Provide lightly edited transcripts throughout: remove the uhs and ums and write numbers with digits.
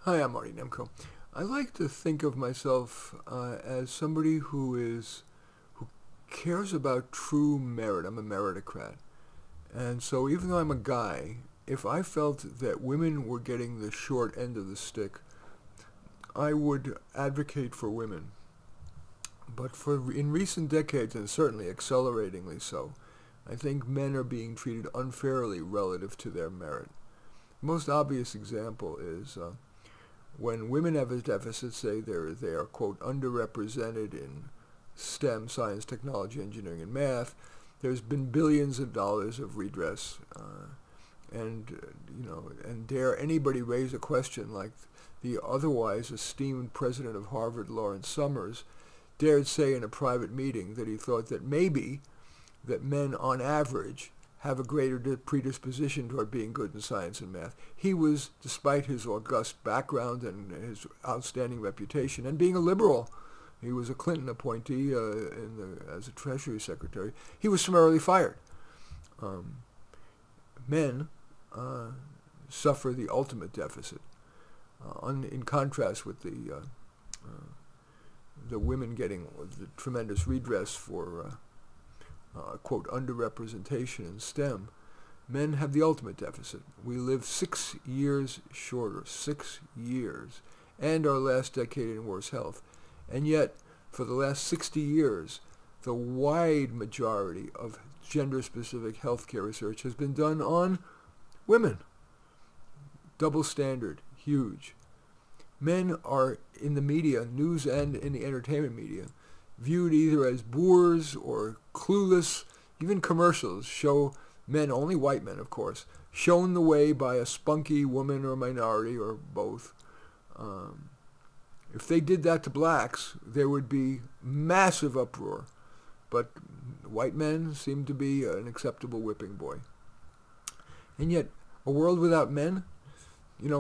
Hi, I'm Marty Nemko. I like to think of myself as somebody who cares about true merit. I'm a meritocrat. And so even though I'm a guy, if I felt that women were getting the short end of the stick, I would advocate for women. But in recent decades, and certainly acceleratingly so, I think men are being treated unfairly relative to their merit. The most obvious example is when women have a deficit, say they are, quote, underrepresented in STEM, science, technology, engineering, and math, there's been billions of dollars of redress. And dare anybody raise a question like the otherwise esteemed president of Harvard, Lawrence Summers, dared say in a private meeting that he thought that maybe that men on average have a greater predisposition toward being good in science and math. He was, despite his august background and his outstanding reputation, and being a liberal, he was a Clinton appointee as a Treasury Secretary, he was summarily fired. Men suffer the ultimate deficit, in contrast with the women getting the tremendous redress for quote, underrepresentation in STEM. Men have the ultimate deficit. We live 6 years shorter, 6 years, and our last decade in worse health. And yet, for the last 60 years, the wide majority of gender-specific healthcare research has been done on women. Double standard, huge. Men are, in the media, news and in the entertainment media, viewed either as boors or clueless. Even commercials show men, only white men of course, shown the way by a spunky woman or minority or both. If they did that to blacks, there would be massive uproar. But white men seem to be an acceptable whipping boy. And yet, a world without men?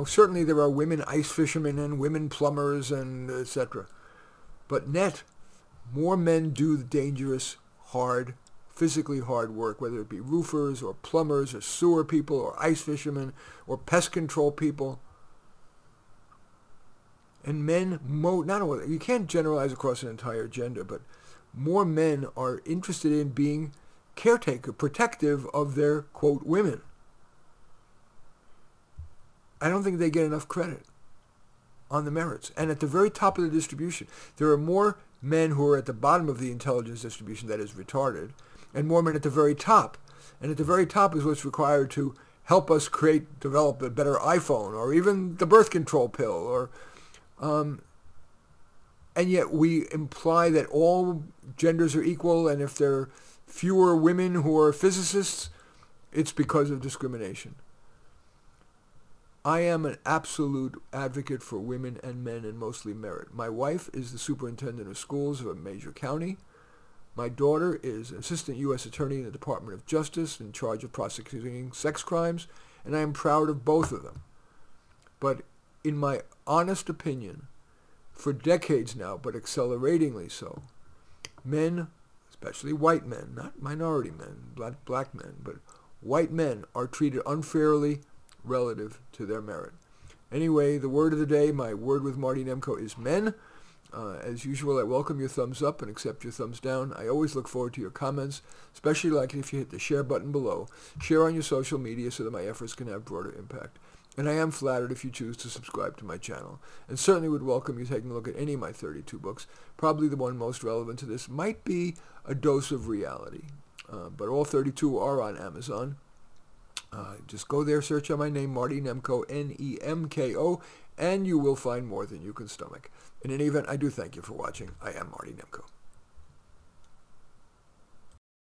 Certainly there are women ice fishermen and women plumbers and etc. But more men do the dangerous, hard, physically hard work, whether it be roofers or plumbers or sewer people or ice fishermen or pest control people. And men, not only, you can't generalize across an entire gender, but more men are interested in being caretaker, protective of their, quote, women. I don't think they get enough credit on the merits. And at the very top of the distribution, there are more men who are at the bottom of the intelligence distribution, that is retarded, and more men at the very top. And at the very top is what's required to help us develop a better iPhone or even the birth control pill. And yet we imply that all genders are equal, and if there are fewer women who are physicists, it's because of discrimination. I am an absolute advocate for women and men and mostly merit. My wife is the superintendent of schools of a major county. My daughter is an assistant U.S. attorney in the Department of Justice in charge of prosecuting sex crimes, and I am proud of both of them. But in my honest opinion, for decades now, but acceleratingly so, men, especially white men, not minority men, black men, but white men are treated unfairly relative to their merit. Anyway, the word of the day, my word with Marty Nemko, is men. As usual, I welcome your thumbs up and accept your thumbs down. I always look forward to your comments, especially like if you hit the share button below. Share on your social media so that my efforts can have broader impact. And I am flattered if you choose to subscribe to my channel. And certainly would welcome you taking a look at any of my 32 books. Probably the one most relevant to this might be A Dose of Reality. But all 32 are on Amazon. Just go there, search on my name, Marty Nemko, Nemko, and you will find more than you can stomach. In any event, I do thank you for watching. I am Marty Nemko.